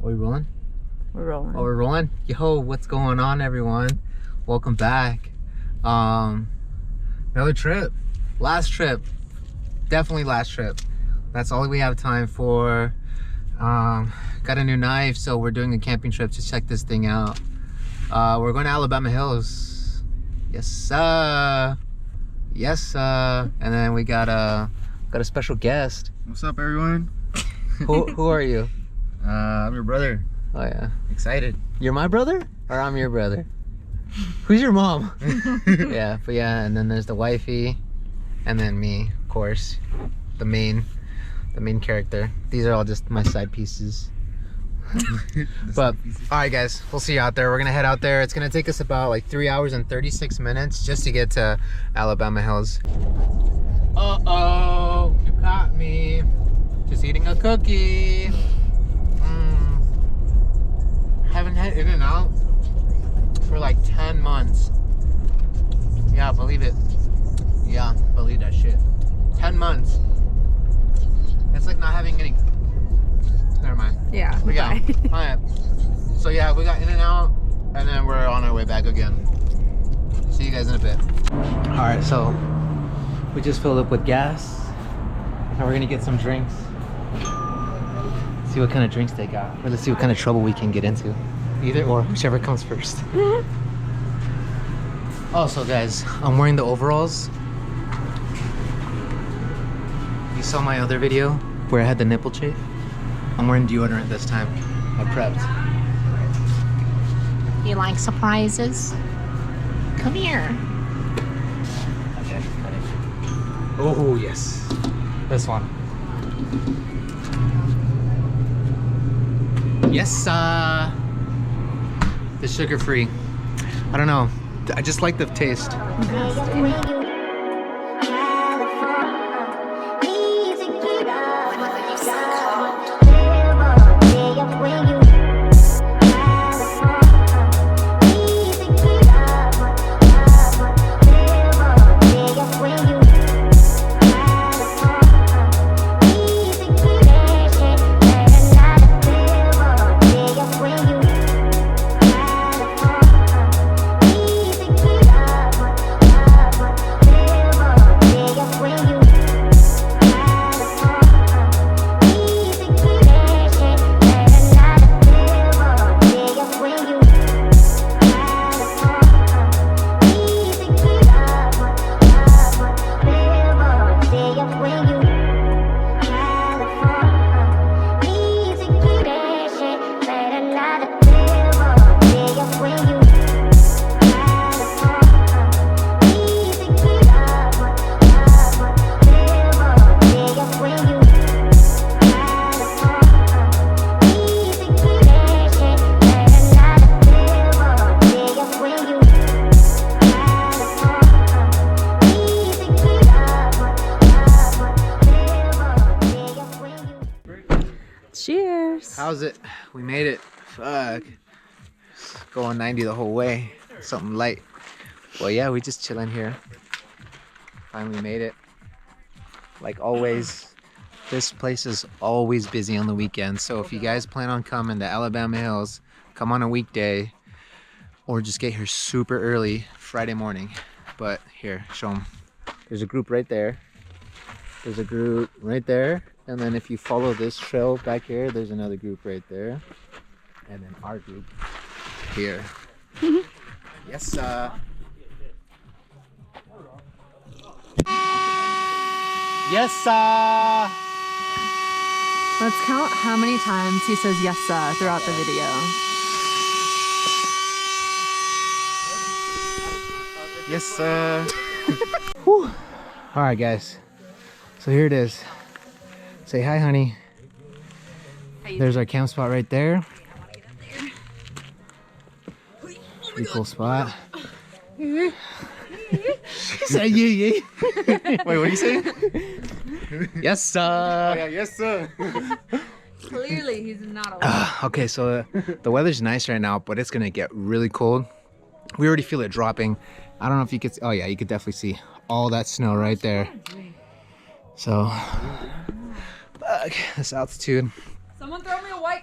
Are we rolling? We're rolling. Oh, we're rolling? Yo, what's going on, everyone? Welcome back. Another trip. Last trip. Definitely last trip. That's all we have time for. Got a new knife, so we're doing a camping trip to check this thing out. We're going to Alabama Hills. Yes, sir. Yes, sir. And then we got a special guest. What's up, everyone? Who are you? I'm your brother. Oh yeah. Excited. You're my brother? Or I'm your brother? Who's your mom? Yeah, but yeah, and then there's the wifey, and then me, of course, the main character. These are all just my side pieces. But all right, guys, we'll see you out there. We're gonna head out there. It's gonna take us about like 3 hours and 36 minutes just to get to Alabama Hills. Uh-oh, you caught me. Just eating a cookie. Haven't had In-N-Out for like 10 months. Yeah, believe it. Yeah, believe that shit. 10 months. It's like not having any. Never mind. Yeah. We got. Alright. So yeah, we got In-N-Out, and then we're on our way back again. See you guys in a bit. Alright, so we just filled up with gas. Now we're gonna get some drinks. See what kind of drinks they got. Or let's see what kind of trouble we can get into. Either or, whichever comes first. Also, guys, I'm wearing the overalls. You saw my other video where I had the nipple chafe? I'm wearing deodorant this time. I prepped. You like surprises? Come here. Okay, cut it. Oh, yes. This one. Yes, the sugar-free. I don't know. I just like the taste. Cheers. How's it? We made it. Fuck. Going 90 the whole way. Something light. Well, yeah, we just chilling here. Finally made it. Like always, this place is always busy on the weekends. So if you guys plan on coming to Alabama Hills, come on a weekday or just get here super early Friday morning. But here, show them. There's a group right there. There's a group right there. And then if you follow this trail back here, there's another group right there. And then our group here. Yes, Yes, Let's count how many times he says yes, sir throughout the video. Yes, sir. Whew. All right, guys. So here it is. Say hi, honey. There's our camp spot right there. Pretty cool spot. She said yeah, yeah. Wait, what are you saying? Yes, sir. Oh, yeah, yes, sir. Clearly, he's not a Okay, so the weather's nice right now, but it's gonna get really cold. We already feel it dropping. I don't know if you could. Oh yeah, you could definitely see all that snow right there. So, this altitude. Someone throw me a white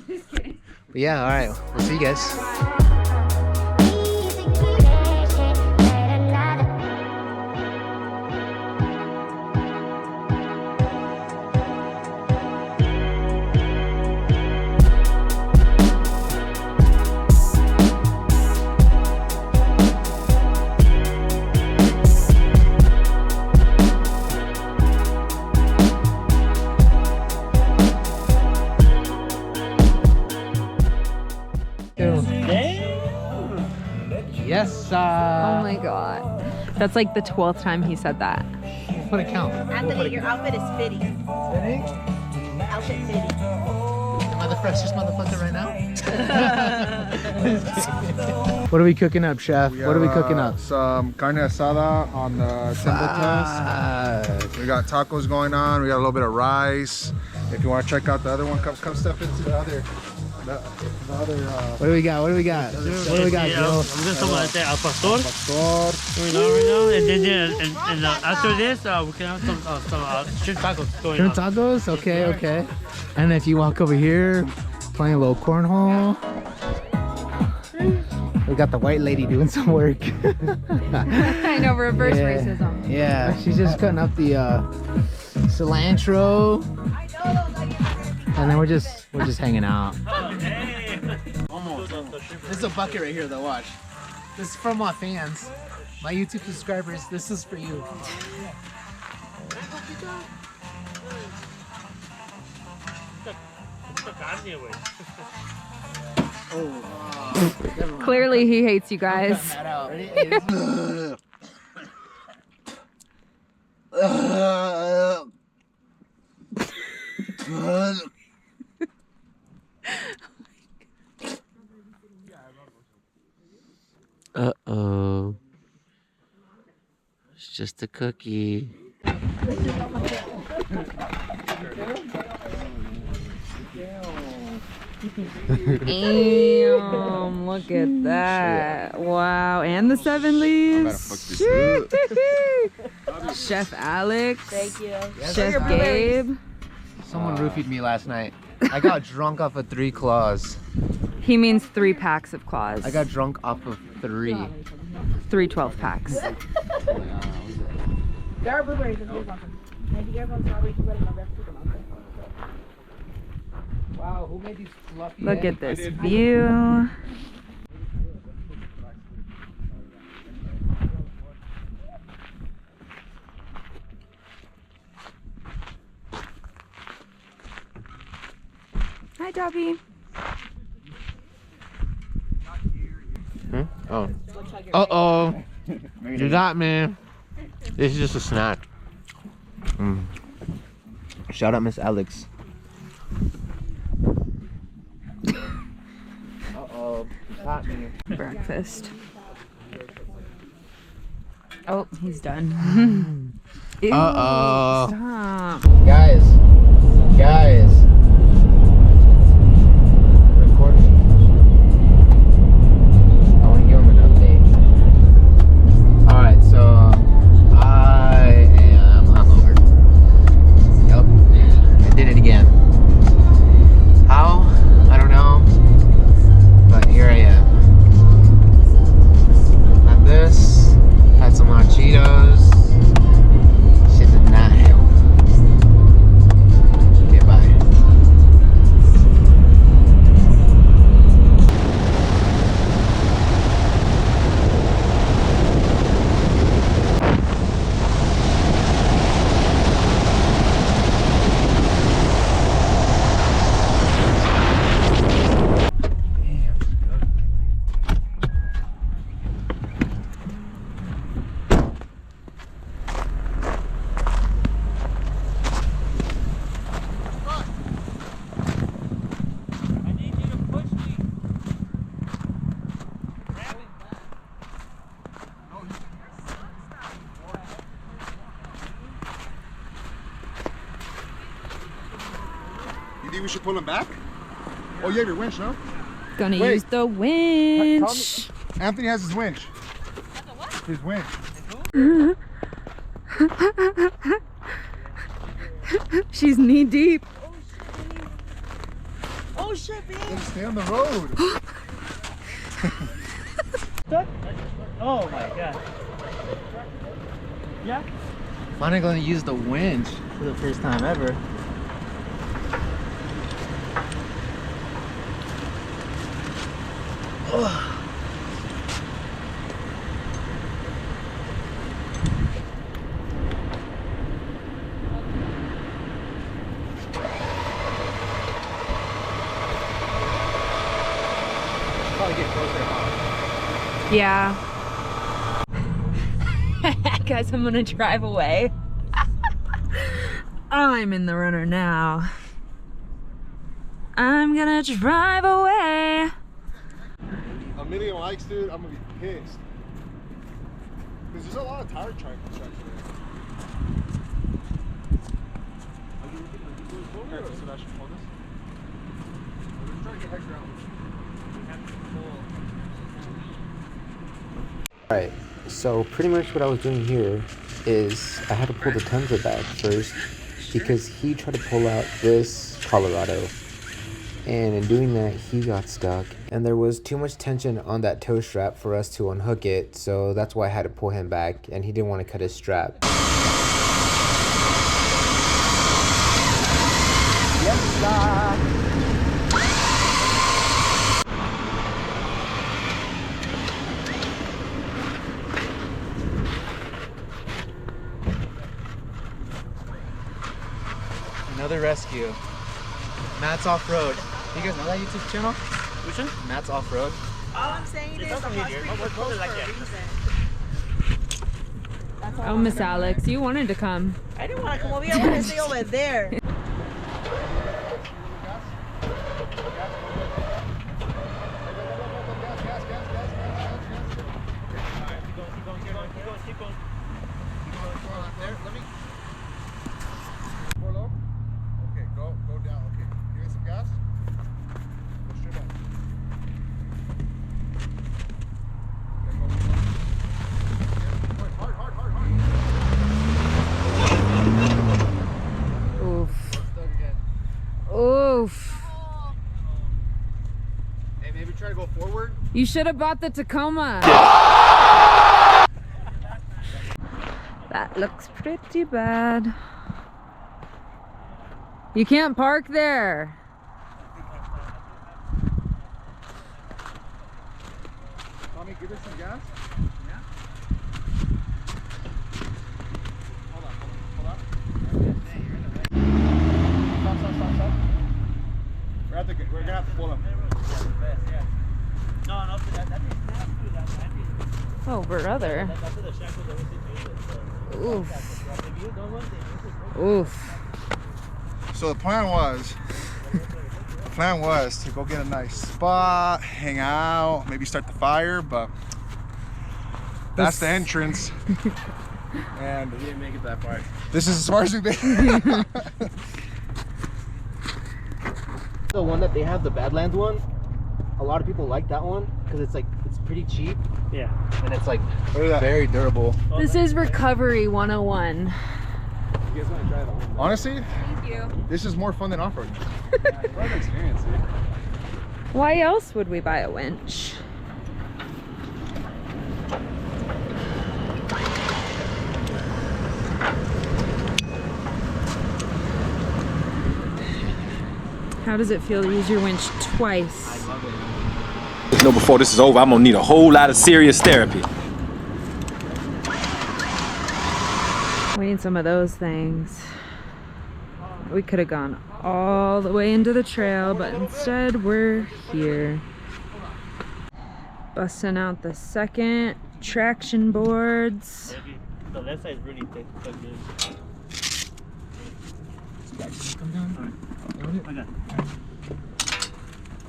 Just kidding. But yeah, all right. We'll see you guys. Yes. Oh my god. That's like the 12th time he said that. What a count. Anthony, your outfit is fitting. Outfit fitting. Am I the freshest motherfucker right now? What are we cooking up, chef? What are we cooking up? Some carne asada on the temple test. We got tacos going on. We got a little bit of rice. If you want to check out the other one, come step into the other. What do we got? What do we got? What do we got, I'm Joe? gonna talk about that al pastor. Pastor. Right now, and then after this, we can have some shrimp tacos going Shrimp on. tacos? Okay, okay. And if you walk over here, playing a little cornhole. We got the white lady doing some work. I know, reverse racism. Yeah, she's just cutting up the cilantro. And then we're just hanging out. This is a bucket right here though, watch. This is from my fans. My YouTube subscribers, this is for you. Clearly he hates you guys. Uh-oh. It's just a cookie. Damn, look at that. Wow, and the 7 leaves. Chef Alex. Thank you. Chef Gabe. Someone roofied me last night. I got drunk off of 3 claws. He means 3 packs of claws. I got drunk off of 3. 3 12 packs. There are blueberries if you want them. And if you guys want strawberries, you put them on there. Wow, who made these fluffy Look eggs? at this view. Hi, Dobby. Oh. Uh-oh. You got me. This is just a snack. Shout out Miss Alex. Uh-oh, caught me. Breakfast. Oh, he's done. Ew, Uh-oh. Stop. Guys. Record me. I want to give him an update. Alright, so I am hungover. Yep, I did it again. How? I don't know. But here I am. Had this, had some hot Cheetos. Shit did not help. Okay, bye. You think we should pull him back? Oh, you have your winch, no? Gonna Wait. use the winch. Anthony has his winch. His winch. She's knee deep. Oh shit, babe. Let's stay on the road. Oh my god. Yeah? Finally gonna use the winch for the first time ever. Probably get closer, huh? Yeah. Guys, I'm gonna drive away. I'm in the runner now. I'm gonna drive away. A million likes, dude. I'm gonna be pissed. Because there's a lot of tire track construction there. Okay, so that should hold us. We're trying to get Hector out. Alright, so pretty much what I was doing here is I had to pull the Tundra back first because he tried to pull out this Colorado, and in doing that he got stuck and there was too much tension on that tow strap for us to unhook it, so that's why I had to pull him back, and he didn't want to cut his strap. Another rescue. Matt's Off-Road. You guys know that YouTube channel? Which one? Matt's Off-Road. All I'm saying is the hospital was closed for a reason. That's all Oh, Miss Alex, you wanted to come. I didn't want to come over here. I wanted to stay over there. Okay, go down. Okay, give me some gas. Go straight up. Okay, go. Hard. Oof. Stuck again. Oof. Hey, maybe try to go forward. You should have bought the Tacoma. That looks pretty bad. You can't park there. Tommy, give her some gas. Yeah. Hold on. Stop. We're gonna have to pull him. No, that Oh, brother. Oof. Oof. So the plan was to go get a nice spot, hang out, maybe start the fire, but that's the entrance. And we didn't make it that far. this is as far as we've been. The one that they have, the Badlands one, a lot of people like that one because it's pretty cheap Yeah. and it's like Look at that. very durable. This is Recovery 101. You guys want to try that one? Honestly, Thank you. this is more fun than off-roading. Experience, dude. Why else would we buy a winch? How does it feel to use your winch twice? You know, before this is over, I'm gonna need a whole lot of serious therapy. We need some of those things. We could have gone all the way into the trail, but instead we're here. Busting out the second traction boards. The left side is really thick.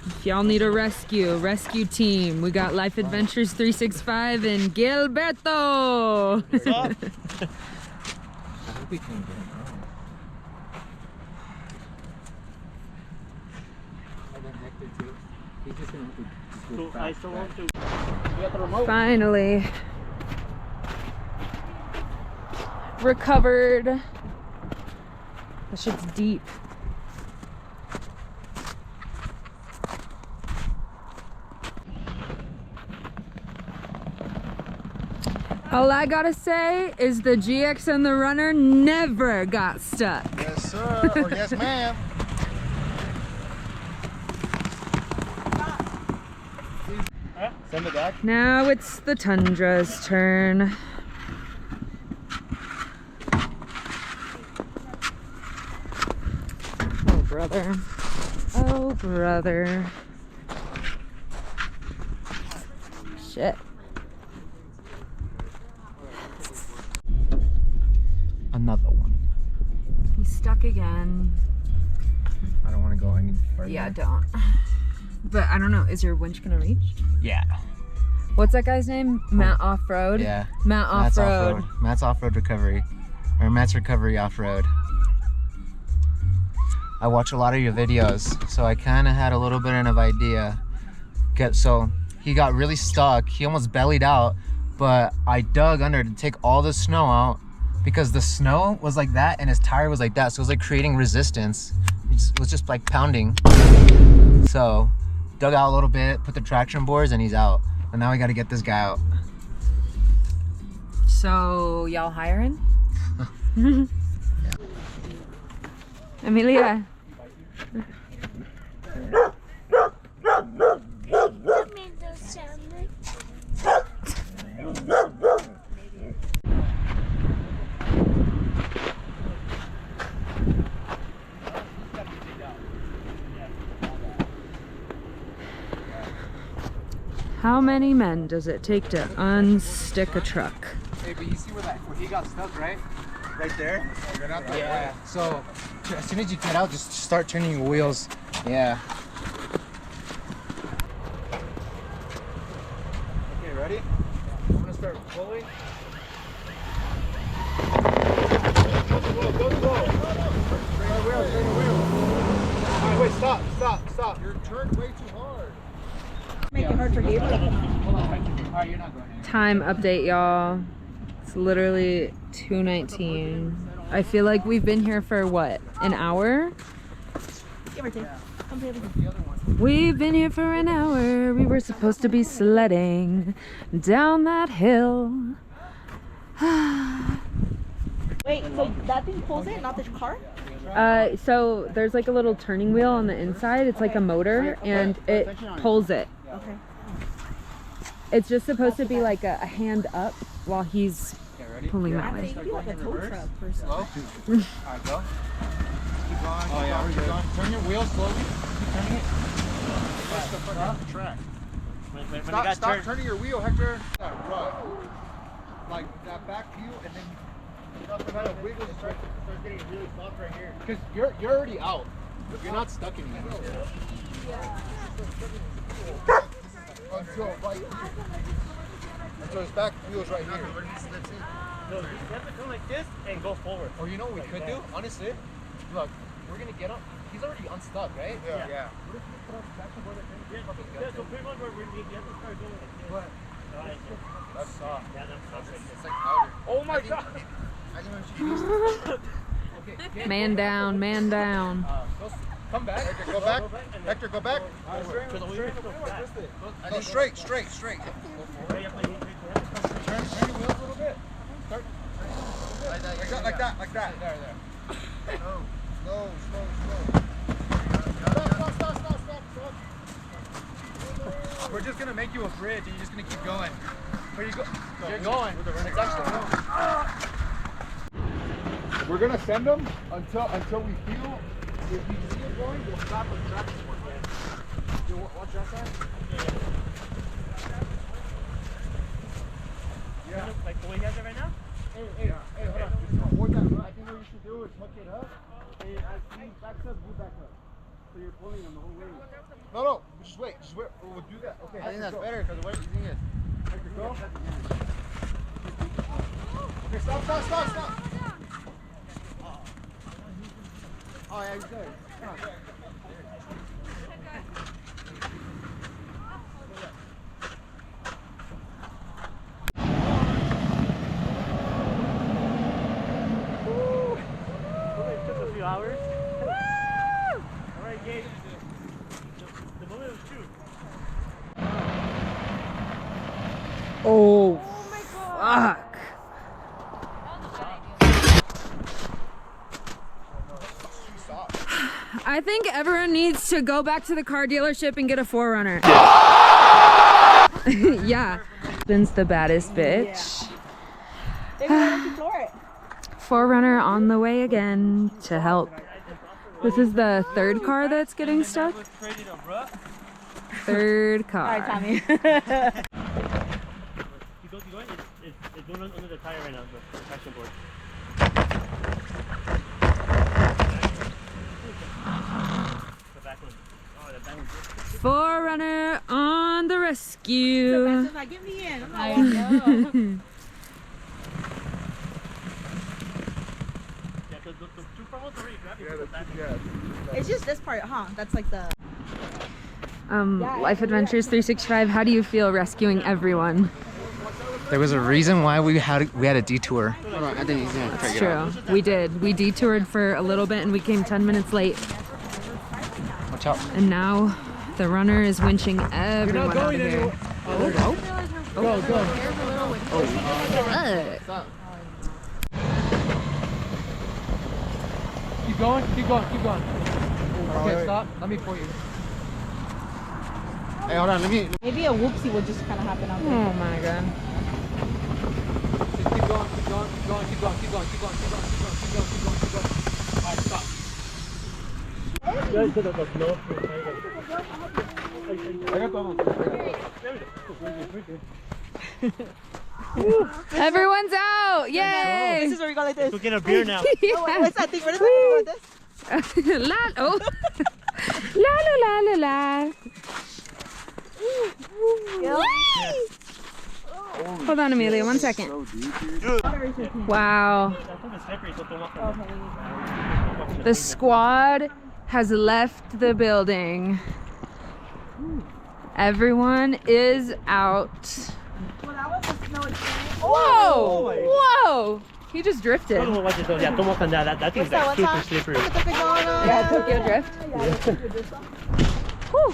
If y'all need a rescue team, we got Life Adventures 365 and Gilberto. What's up? I hope we can get him I still want to. Finally recovered. That shit's deep. All I gotta say is the GX and the Runner never got stuck. Yes, sir. Or yes, ma'am. Send it back. Now it's the Tundra's turn. Oh, brother. Oh, brother. Shit. Another one. He's stuck again. I don't want to go any further. Yeah, don't. But I don't know, is your winch gonna reach? Yeah. What's that guy's name? Matt Off-Road? Yeah. Matt Off-Road. Matt's off-road recovery. Or Matt's recovery off-road. I watch a lot of your videos, so I kind of had a little bit of idea. So he got really stuck. He almost bellied out, but I dug under to take all the snow out because the snow was like that and his tire was like that. So it was like creating resistance. It was just like pounding. So dug out a little bit, put the traction boards, and he's out. And now we got to get this guy out. So y'all hiring? Yeah. Amelia. How many men does it take to unstick a truck? Hey, but you see where he got stuck, right? Right there? Yeah. So as soon as you get out, just start turning your wheels. Yeah. Okay, ready? I'm gonna start pulling. Go. Straight the wheel. Alright, wait, stop. You're turned way too hard. Make it hard for you. Hold on. Alright, you're not going in. Time update, y'all. It's literally 2:19. I feel like we've been here for what, an hour? Give or take. We've been here for an hour. We were supposed to be sledding down that hill. Wait, so that thing pulls it, not the car? So there's like a little turning wheel on the inside. It's like a motor and it pulls it. Okay. It's just supposed to be like a hand up while he's pulling that way. I feel like a tow truck person. Slow. Alright, go. Keep going. Keep going. Turn your wheels slowly. Keep turning it. Push the front off the track. When Stop turning your wheel, Hector. Right. Like that back view, and then you kind of wiggle and start getting really soft right here. Because you're already out. You're not stuck anymore. Until right here. Until his back wheel's right here. No, you have to come like this and go forward. Or you know what we could do? Honestly, look, we're gonna get him. He's already unstuck, right? Yeah. What if we put on the traction board right there? Yeah, so pretty much where we have to start going like this. But That's soft. Yeah, that's perfect. It's like powder. Oh my god! I think we should use this. Okay, Man down, man down. come back. Hector, go back. Hector, go back. No, straight. Turn your wheels a little bit. Start. Like that. There. Slow. Stop. We're just gonna make you a bridge, and you're just gonna keep going. Where you go? You're going. It's actually We're gonna send them until we feel. If we see it going, we'll stop and track this one. You watch that side? Yeah. Like the way you have it right now? Hey, hold on. Hold that. I think what you should do is hook it up. And as he backs up, you back up. So you're pulling them the whole way. No. Just wait. We'll do that. Okay. I think that's better because the way you think is. Hector, go. Okay, stop. Oh, yeah, he's good. Come on. It took a few hours. Woo! Alright, Gabe. The moment was true. Oh, fuck. I think everyone needs to go back to the car dealership and get a 4Runner. Yeah. Ben's the baddest bitch. Yeah. 4Runner on the way again to help. This is the third car that's getting stuck. Third car. All right, Tommy. Keep going. It's going under the tire right now, the traction board. The back one. Oh, the back one. 4Runner on the rescue. Like, get me in. I'm like, no. Yeah, because the two front ones already grabbed you from the back. It's just this part, huh? That's like the... Life Adventures 365, how do you feel rescuing everyone? There was a reason why we had a detour. It's true. We did. We detoured for a little bit and we came 10 minutes late. Watch out. And now the runner is winching everyone out of here. Go, go. Keep going, keep going, keep going. Okay, stop. Let me pull you. Hey, hold on. Let me. Maybe a whoopsie would just kind of happen out there. Oh my god. Just keep going, keep going, keep going, keep going, keep going, keep going, keep going, keep going, keep going, keep going, keep going. All right, stop. Everyone's out! Yay! This is where we go like this. Go get a beer now. Oh, what's that thing? What is that? Like this? La oh. La la la la la. Hold on, Amelia, 1 second. Wow. The squad has left the building. Everyone is out. Whoa! Whoa! He just drifted. Yeah, don't walk on that. That thing's like super slippery. Yeah, Tokyo Drift. Whew.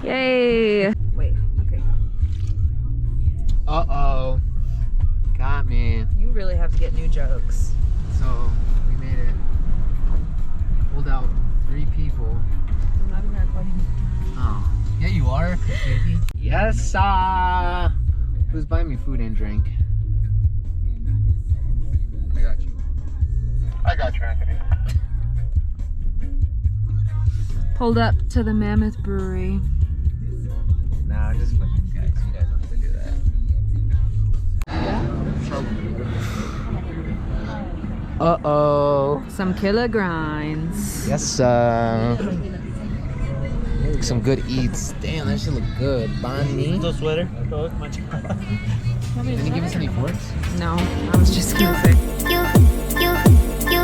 Yay. Wait, okay. Uh-oh. Got me. You really have to get new jokes. So, we made it. Pulled out 3 people. I'm not even recording. Oh. Yeah, you are. Yes, who's buying me food and drink? I got you. I got you, Anthony. Pulled up to the Mammoth Brewery. Nah, just fucking guys. You guys don't have to do that. Uh-oh. Some killer grinds. Yes, some good eats. Damn, that should look good. Banh mi. No sweater. Can you give us any forks? No, I was just gonna say. You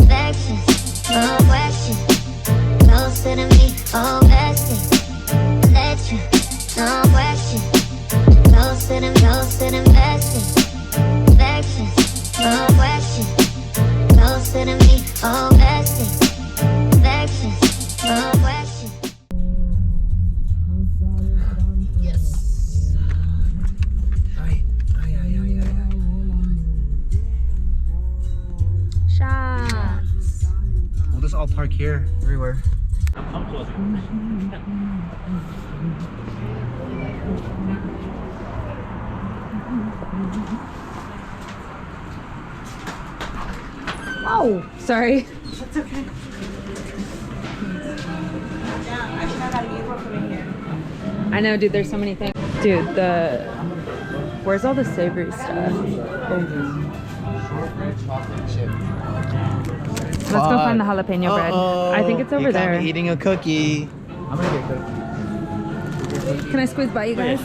vexing, no question, closer to me, oh blessing, let you, no question, closer to blessing, vexing, no question, closer to me, oh blessing, vexing, no question. Yes. Ay. Shots. We'll just all park here, everywhere. I'm close. Oh, sorry. That's okay. Yeah, I should have got a uniform from in here. I know, dude, there's so many things. Dude, where's all the savory stuff? Shortbread chocolate chip. Let's go find the jalapeno bread. I think it's over there. Eating a cookie. I'm gonna get a cookie. Can I squeeze by you guys?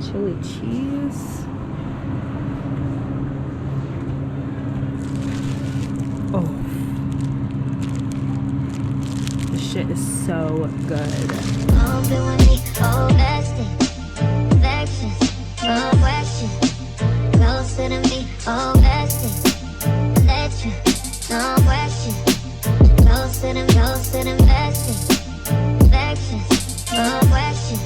Chili cheese. Oh. shit is so good. Open with me, oh bestie. Affections, no question. Closer to me, oh bestie. Let you, no question. Closer to bestie. Affections, no question.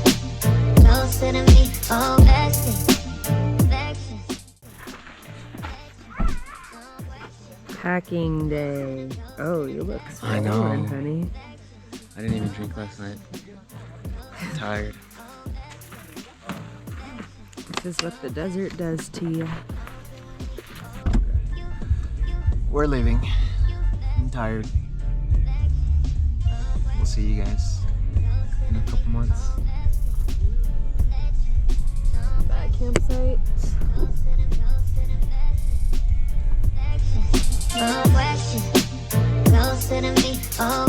Closer to me, oh bestie. Affections. Packing day. Oh, you look I know. swollen, honey. I didn't even drink last night. I'm tired. This is what the desert does to you. We're leaving. I'm tired. We'll see you guys in a couple months. That campsite. No question. Closer to me, oh